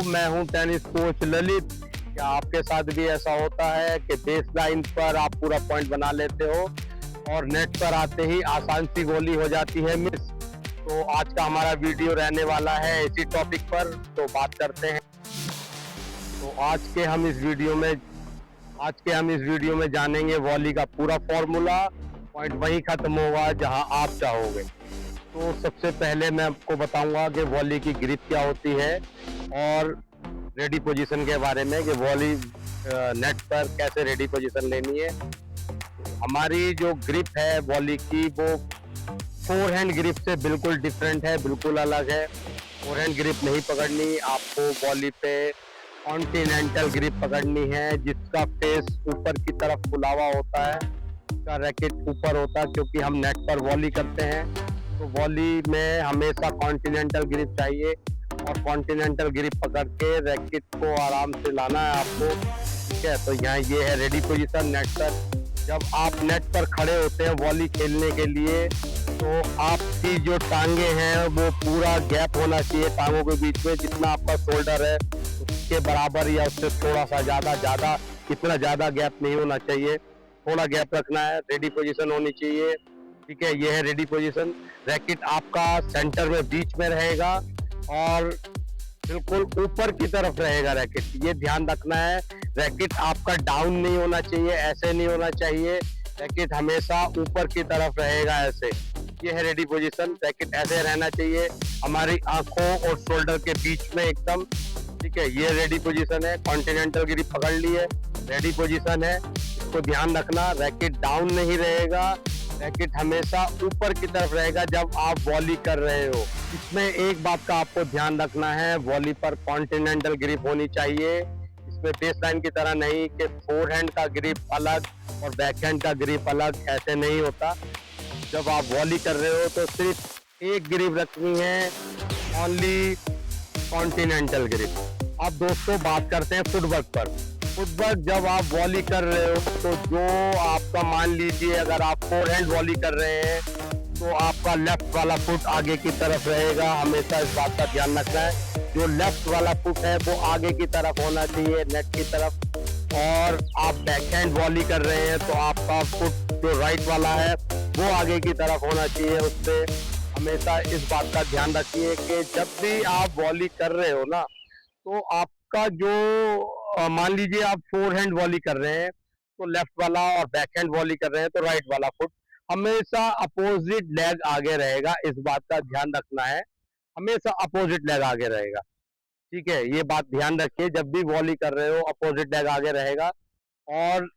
मैं हूं tennis coach Lalit. क्या आपके साथ भी ऐसा होता है कि बेस लाइन पर आप पूरा पॉइंट बना लेते हो और नेट पर आते ही आसान सी गोली हो जाती है मिस? तो आज का हमारा वीडियो रहने वाला है इसी टॉपिक पर, तो बात करते हैं। तो आज के हम इस वीडियो में जानेंगे वॉली का पूरा फॉर्मूला। पॉइंट वहीं खत्म होगा जहां आप चाहोगे। तो सबसे पहले मैं आपको बताऊंगा कि वॉली की ग्रिप क्या होती है और रेडी पोजीशन के बारे में कि वॉली नेट पर कैसे रेडी पोजीशन लेनी है। हमारी जो ग्रिप है वॉली की वो फोर हैंड ग्रिप से बिल्कुल डिफरेंट है, बिल्कुल अलग है। फोर हैंड ग्रिप नहीं पकड़नी आपको, वॉली पे कॉन्टिनेंटल ग्रिप पकड़नी है जिसका फेस ऊपर की तरफ खुला हुआ होता है, उसका रैकेट ऊपर होता है क्योंकि हम नेट पर वॉली करते हैं। तो वॉली में हमेशा कॉन्टिनेंटल ग्रिप चाहिए और कॉन्टिनेंटल ग्रिप पकड़ के रैकेट को आराम से लाना है आपको, ठीक है। तो यहाँ ये है रेडी पोजीशन नेट पर। जब आप नेट पर खड़े होते हैं वॉली खेलने के लिए तो आपकी जो टांगे हैं वो पूरा गैप होना चाहिए टांगों के बीच में, जितना आपका शोल्डर है उसके बराबर या उससे थोड़ा सा ज़्यादा, इतना ज़्यादा गैप नहीं होना चाहिए, थोड़ा गैप रखना है। रेडी पोजीशन होनी चाहिए, ठीक है। ये है रेडी पोजीशन। रैकेट आपका सेंटर में बीच में रहेगा और बिल्कुल ऊपर की तरफ रहेगा रैकेट, ये ध्यान रखना है। रैकेट आपका डाउन नहीं होना चाहिए, ऐसे नहीं होना चाहिए, रैकेट हमेशा ऊपर की तरफ रहेगा ऐसे। ये है रेडी पोजीशन। रैकेट ऐसे रहना चाहिए हमारी आंखों और शोल्डर के बीच में एकदम, ठीक है। ये रेडी पोजीशन है। कॉन्टिनेंटल ग्रिप पकड़ ली है, रेडी पोजीशन है, इसको ध्यान रखना। रैकेट डाउन नहीं रहेगा, रैकेट हमेशा ऊपर की तरफ रहेगा जब आप वॉली कर रहे हो। इसमें एक बात का आपको ध्यान रखना है, वॉली पर कॉन्टिनेंटल ग्रिप होनी चाहिए। इसमें बेस लाइन की तरह नहीं कि फोर हैंड का ग्रिप अलग और बैक हैंड का ग्रिप अलग, ऐसे नहीं होता। जब आप वॉली कर रहे हो तो सिर्फ एक ग्रिप रखनी है, ओनली कॉन्टिनेंटल ग्रिप। अब दोस्तों बात करते हैं फुटवर्क पर। फुटवर्क जब आप वॉली कर रहे हो तो जो आपका, मान लीजिए अगर आप फोर हैंड वॉली कर रहे हैं तो आपका लेफ्ट वाला फुट आगे की तरफ रहेगा, हमेशा इस बात का ध्यान रखना है। जो लेफ्ट वाला फुट है वो आगे की तरफ होना चाहिए, नेट की तरफ। और आप बैक हैंड वॉली कर रहे हैं तो आपका फुट जो राइट वाला है वो आगे की तरफ होना चाहिए। उससे हमेशा इस बात का ध्यान रखिए कि जब भी आप वॉली कर रहे हो ना तो आपका जो, मान लीजिए आप फोर हैंड वॉली कर रहे हैं तो लेफ्ट वाला, और बैक हैंड वॉली कर रहे हैं तो राइट वाला फुट हमेशा अपोजिट लेग आगे रहेगा, इस बात का ध्यान रखना है। हमेशा अपोजिट लेग आगे रहेगा, ठीक है। ये बात ध्यान रखिए, जब भी वॉली कर रहे हो अपोजिट लेग आगे रहेगा। और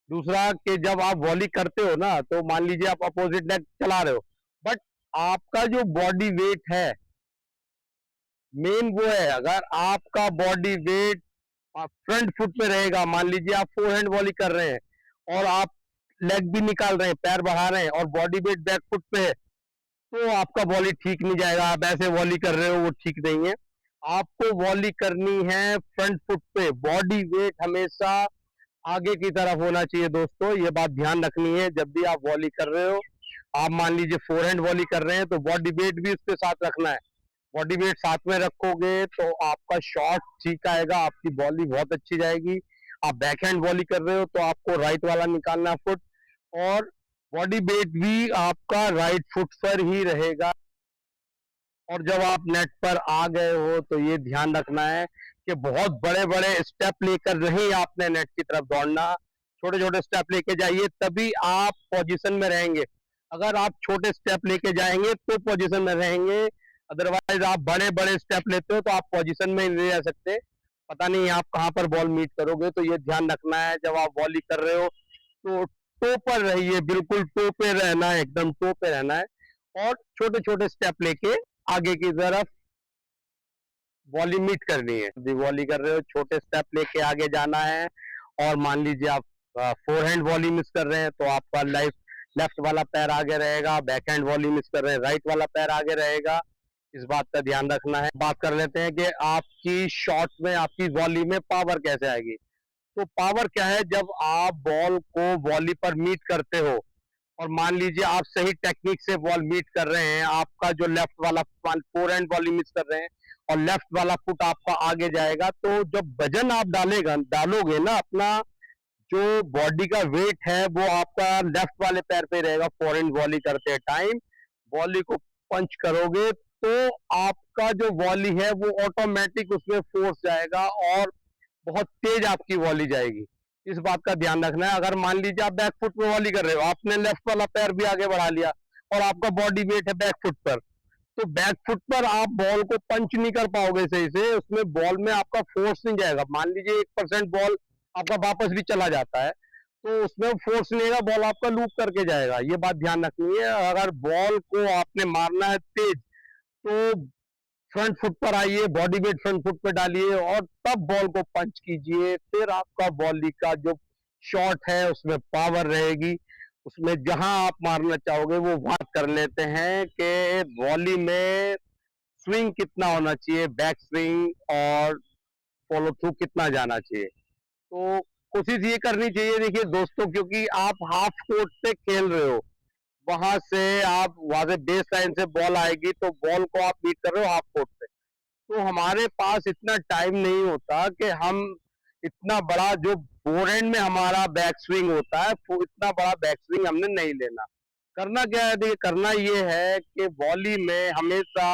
दूसरा कि जब आप वॉली करते हो ना तो मान लीजिए आप अपोजिट लेग चला रहे हो, बट आपका जो बॉडी वेट है मेन वो है, अगर आपका बॉडी वेट फ्रंट फुट पे रहेगा, मान लीजिए आप फोर हैंड वॉली कर रहे हैं और आप लेग भी निकाल रहे हैं, पैर बढ़ा रहे हैं और बॉडी वेट बैक फुट पे है, तो आपका वॉली ठीक नहीं जाएगा। आप ऐसे वॉली कर रहे हो वो ठीक नहीं है। आपको वॉली करनी है फ्रंट फुट पे, बॉडी वेट हमेशा आगे की तरफ होना चाहिए दोस्तों, ये बात ध्यान रखनी है जब भी आप वॉली कर रहे हो। आप मान लीजिए फोर हैंड वॉली कर रहे हैं तो बॉडी वेट भी उसके साथ रखना है। बॉडी वेट साथ में रखोगे तो आपका शॉट ठीक आएगा, आपकी बॉली बहुत अच्छी जाएगी। आप बैक हैंड वॉली कर रहे हो तो आपको राइट वाला निकालना फुट और बॉडी वेट भी आपका राइट फुट पर ही रहेगा। और जब आप नेट पर आ गए हो तो ये ध्यान रखना है कि बहुत बड़े बड़े स्टेप लेकर नहीं आपने नेट की तरफ दौड़ना, छोटे छोटे स्टेप लेके जाइए तभी आप पोजीशन में रहेंगे। अगर आप छोटे स्टेप लेके जाएंगे तो पोजीशन में रहेंगे, अदरवाइज आप बड़े बड़े स्टेप लेते हो तो आप पोजीशन में ही नहीं रह सकते। पता नहीं आप कहाँ पर बॉल मीट करोगे, तो ये ध्यान रखना है जब आप वॉली कर रहे हो तो टो पर रहिए, बिल्कुल टो पे रहना है, एकदम टो पे रहना है और छोटे छोटे स्टेप लेके आगे की तरफ वॉली मीट करनी है। यदि वॉली कर रहे हो छोटे स्टेप लेके आगे जाना है। और मान लीजिए आप फोर हैंड वॉली मिस कर रहे हैं तो आपका लेफ्ट वाला पैर आगे रहेगा, बैक हैंड वॉली मिस कर रहे हैं राइट वाला पैर आगे रहेगा, इस बात का ध्यान रखना है। बात कर लेते हैं कि आपकी शॉट में, आपकी वॉली में पावर कैसे आएगी। तो पावर क्या है, जब आप बॉल को वॉली पर मीट करते हो और मान लीजिए आप सही टेक्निक से बॉल मीट कर रहे हैं, आपका जो लेफ्ट वाला फोर हैंड वॉली मिस कर रहे हैं और लेफ्ट वाला फुट आपका आगे जाएगा। तो जब वजन आप डालोगे ना, अपना जो बॉडी का वेट है वो आपका लेफ्ट वाले पैर पे रहेगा। फॉरहैंड वॉली करते टाइम वॉली को पंच करोगे तो आपका जो वॉली है वो ऑटोमेटिक उसमें फोर्स जाएगा और बहुत तेज आपकी वॉली जाएगी। इस बात का ध्यान रखना है। अगर मान लीजिए आप बैक फुट में वॉली कर रहे हो, आपने लेफ्ट वाला पैर भी आगे बढ़ा लिया और आपका बॉडी वेट है बैक फुट पर, तो बैक फुट पर आप बॉल को पंच नहीं कर पाओगे सही से, उसमें बॉल में आपका फोर्स नहीं जाएगा। मान लीजिए 1% बॉल आपका वापस भी चला जाता है तो उसमें फोर्स नहीं आएगा, बॉल आपका लूप करके जाएगा। ये बात ध्यान रखनी है। अगर बॉल को आपने मारना है तेज तो फ्रंट फुट पर आइए, बॉडी वेट फ्रंट फुट पे डालिए और तब बॉल को पंच कीजिए। फिर आपका वॉली का जो शॉट है उसमें पावर रहेगी, उसमें जहां आप मारना चाहोगे वो बात कर लेते हैं कि वॉली में स्विंग कितना होना चाहिए, बैक स्विंग और फॉलो थ्रू कितना जाना चाहिए। तो कोशिश ये करनी चाहिए, देखिए दोस्तों, क्योंकि आप हाफ कोर्ट पे खेल रहे हो, वहां से आप वहां से बेस लाइन से बॉल आएगी तो बॉल को आप बीट कर रहे हो हाफ कोर्ट पे। तो हमारे पास इतना टाइम नहीं होता कि हम इतना बड़ा जो फोरहैंड में हमारा बैक स्विंग होता है, वो इतना बड़ा बैक स्विंग हमने नहीं लेना। करना क्या है, देखिए करना ये है कि वॉली में हमेशा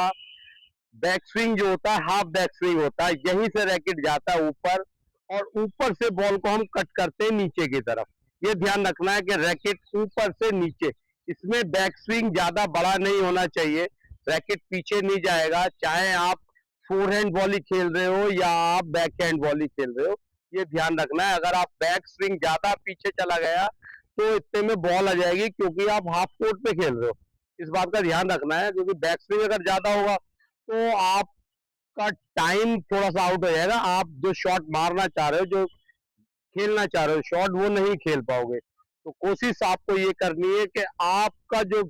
बैक स्विंग जो होता है हाफ बैक स्विंग होता है, यहीं से रैकेट जाता है ऊपर और ऊपर से बॉल को हम कट करते हैं नीचे की तरफ। ये ध्यान रखना है कि रैकेट ऊपर से नीचे, इसमें बैक स्विंग ज्यादा बड़ा नहीं होना चाहिए, रैकेट पीछे नहीं जाएगा, चाहे आप फोरहैंड वॉली खेल रहे हो या आप बैक हैंड वॉली खेल रहे हो। ये ध्यान रखना है। अगर आप बैक स्विंग ज्यादा पीछे चला गया तो इतने में बॉल आ जाएगी, क्योंकि आप हाफ कोर्ट पे खेल रहे हो। इस बात का ध्यान रखना है, क्योंकि बैक स्विंग अगर ज्यादा होगा तो आपका टाइम थोड़ा सा आउट हो जाएगा। आप जो शॉट मारना चाह रहे हो, जो खेलना चाह रहे हो शॉट, वो नहीं खेल पाओगे। तो कोशिश आपको ये करनी है कि आपका जो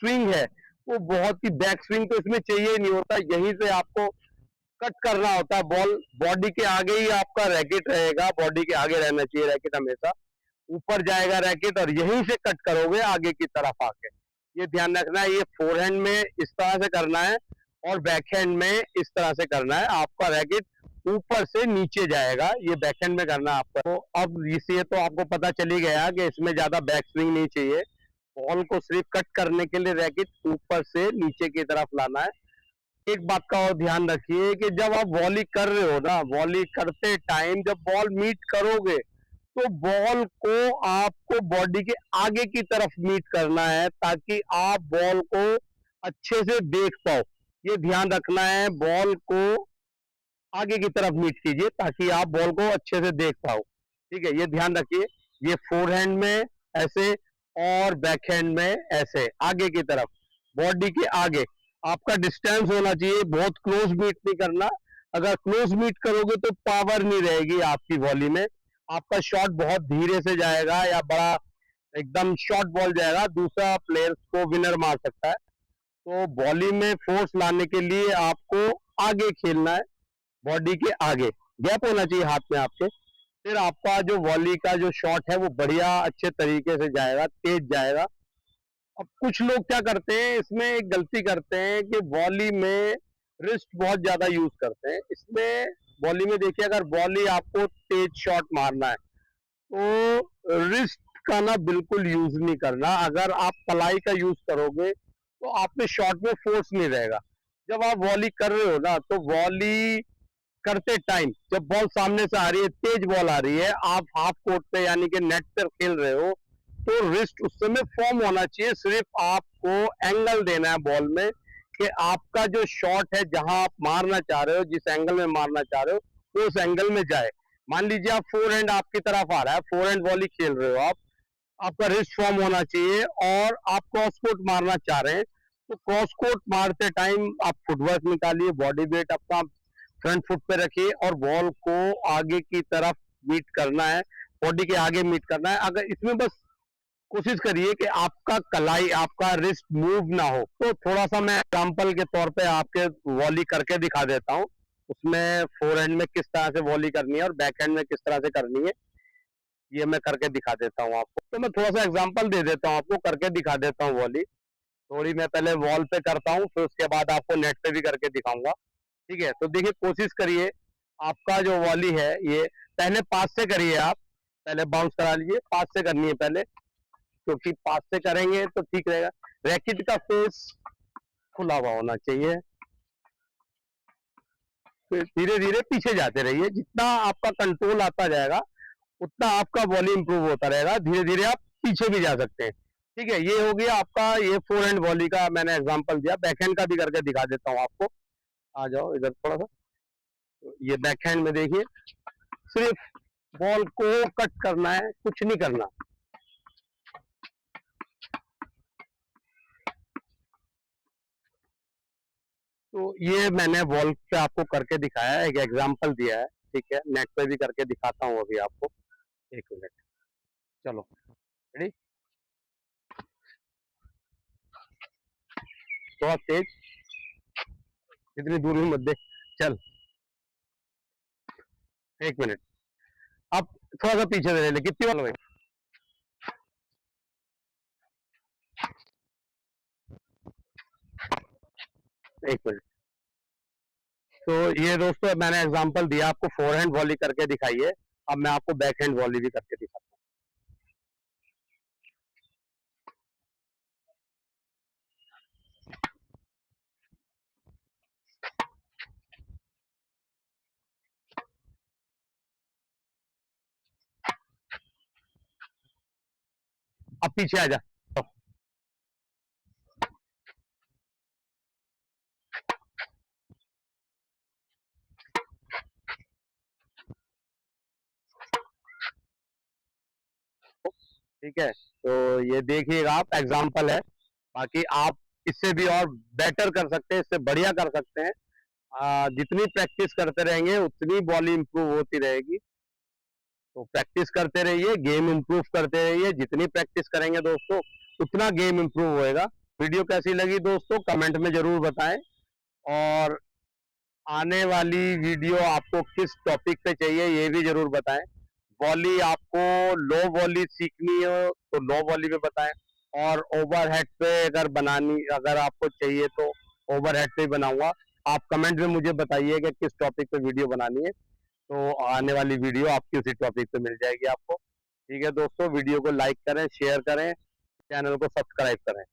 स्विंग है वो बहुत ही, बैक स्विंग तो इसमें चाहिए ही नहीं होता, यहीं से आपको कट करना होता है बॉल। बॉडी के आगे ही आपका रैकेट रहेगा, बॉडी के आगे रहना चाहिए रैकेट, हमेशा ऊपर जाएगा रैकेट और यहीं से कट करोगे आगे की तरफ आके। ये ध्यान रखना है। ये फोरहैंड में इस तरह से करना है और बैकहैंड में इस तरह से करना है। आपका रैकेट ऊपर से नीचे जाएगा, ये बैकहैंड में करना है आपको। तो अब इससे तो आपको पता चली गया कि इसमें ज्यादा बैक स्विंग नहीं चाहिए, बॉल को सिर्फ कट करने के लिए रैकेट ऊपर से नीचे की तरफ लाना है। एक बात का और ध्यान रखिए कि जब आप वॉली कर रहे हो ना, वॉली करते टाइम जब बॉल मीट करोगे तो बॉल को आपको बॉडी के आगे की तरफ मीट करना है, ताकि आप बॉल को अच्छे से देख पाओ। ये ध्यान रखना है, बॉल को आगे की तरफ मीट कीजिए ताकि आप बॉल को अच्छे से देख पाओ। ठीक है, ये ध्यान रखिए। ये फोरहैंड में ऐसे और बैकहैंड में ऐसे आगे की तरफ, बॉडी के आगे आपका डिस्टेंस होना चाहिए, बहुत क्लोज मीट नहीं करना। अगर क्लोज मीट करोगे तो पावर नहीं रहेगी आपकी वॉली में, आपका शॉट बहुत धीरे से जाएगा या बड़ा एकदम शॉर्ट बॉल जाएगा, दूसरा प्लेयर को विनर मार सकता है। तो वॉली में फोर्स लाने के लिए आपको आगे खेलना है, बॉडी के आगे गैप होना चाहिए हाथ में आपके। फिर आपका जो वॉली का जो शॉट है वो बढ़िया अच्छे तरीके से जाएगा, तेज जाएगा। अब कुछ लोग क्या करते हैं, इसमें एक गलती करते हैं कि वॉली में रिस्ट बहुत ज्यादा यूज करते हैं। इसमें वॉली में देखिए, अगर वॉली आपको तेज शॉट मारना है तो रिस्ट का ना बिल्कुल यूज नहीं करना। अगर आप पलाई का यूज करोगे तो आप में शॉट में फोर्स नहीं रहेगा। जब आप वॉली कर रहे हो ना, तो वॉली करते टाइम जब बॉल सामने से आ रही है, तेज बॉल आ रही है, आप हाफ कोर्ट पे यानी कि नेट पर खेल रहे हो, तो रिस्ट उस समय फॉर्म होना चाहिए। सिर्फ आपको एंगल देना है बॉल में कि आपका जो शॉट है, जहां आप मारना चाह रहे हो, जिस एंगल में मारना चाह रहे हो, वो उस एंगल में जाए। मान लीजिए आप फोरहैंड आपकी तरफ आ रहा है, फोरहैंड वॉली खेल रहे हो आप, आपका रिस्ट फॉर्म होना चाहिए और आप क्रॉस कोर्ट मारना चाह रहे हैं, तो क्रॉस कोर्ट मारते टाइम आप फुटवर्क निकालिए, बॉडी वेट अपना फ्रंट फुट पे रखिए और बॉल को आगे की तरफ मीट करना है, बॉडी के आगे मीट करना है। अगर इसमें बस कोशिश करिए कि आपका कलाई, आपका रिस्ट मूव ना हो। तो थोड़ा सा मैं एग्जांपल के तौर पे आपके वॉली करके दिखा देता हूँ, उसमें फोरहैंड में किस तरह से वॉली करनी है और बैकहैंड में किस तरह से करनी है, ये मैं करके दिखा देता हूँ आपको। तो मैं थोड़ा सा एग्जांपल दे देता हूँ आपको, करके दिखा देता हूँ वॉली। थोड़ी मैं पहले वॉल पे करता हूँ, फिर उसके बाद आपको नेट पे भी करके दिखाऊंगा। ठीक है, तो देखिए कोशिश करिए आपका जो वॉली है ये पहले पास से करिए आप, पहले बाउंस करा लीजिए, पास से करनी है पहले, क्योंकि पास से करेंगे तो ठीक रहेगा। रैकेट का फेस खुला हुआ होना चाहिए। फिर धीरे धीरे पीछे जाते रहिए, जितना आपका कंट्रोल आता जाएगा उतना आपका वॉली इंप्रूव होता रहेगा, धीरे धीरे आप पीछे भी जा सकते हैं। ठीक है, ये हो गया आपका, ये फोर हैंड वॉली का मैंने एग्जांपल दिया। बैक हैंड का भी करके दिखा देता हूँ आपको। आ जाओ इधर थोड़ा सा। ये बैक हैंड में देखिए, सिर्फ बॉल को कट करना है, कुछ नहीं करना। तो ये मैंने बॉल पे आपको करके दिखाया है, एक एग्जांपल दिया है। ठीक है, नेट पे भी करके दिखाता हूँ अभी आपको। एक मिनट, चलो रेडी, थोड़ा तेज, इतनी दूर में मत दे, चल। एक मिनट, अब थोड़ा सा पीछे दे ले, कितनी बॉल हुई? एक मिनट। तो ये दोस्तों मैंने एग्जांपल दिया आपको, फोर हैंड वॉली करके दिखाई है। अब मैं आपको बैक हैंड वॉली भी करके दिखाता हूँ। अब पीछे आ जा। ठीक है, तो ये देखिएगा आप, एग्जांपल है। बाकी आप इससे भी और बेटर कर सकते हैं, इससे बढ़िया कर सकते हैं। जितनी प्रैक्टिस करते रहेंगे उतनी बॉल इंप्रूव होती रहेगी। तो प्रैक्टिस करते रहिए, गेम इंप्रूव करते रहिए। जितनी प्रैक्टिस करेंगे दोस्तों उतना गेम इंप्रूव होएगा। वीडियो कैसी लगी दोस्तों कमेंट में जरूर बताएं, और आने वाली वीडियो आपको किस टॉपिक पे चाहिए ये भी जरूर बताएं। वॉली आपको लो वॉली सीखनी हो तो लो वॉली पे बताएं, और ओवरहेड पे अगर बनानी, अगर आपको चाहिए तो ओवरहेड पे बनाऊंगा। आप कमेंट में मुझे बताइए कि किस टॉपिक पे वीडियो बनानी है, तो आने वाली वीडियो आपकी उसी टॉपिक पे मिल जाएगी आपको। ठीक है दोस्तों, वीडियो को लाइक करें, शेयर करें, चैनल को सब्सक्राइब करें।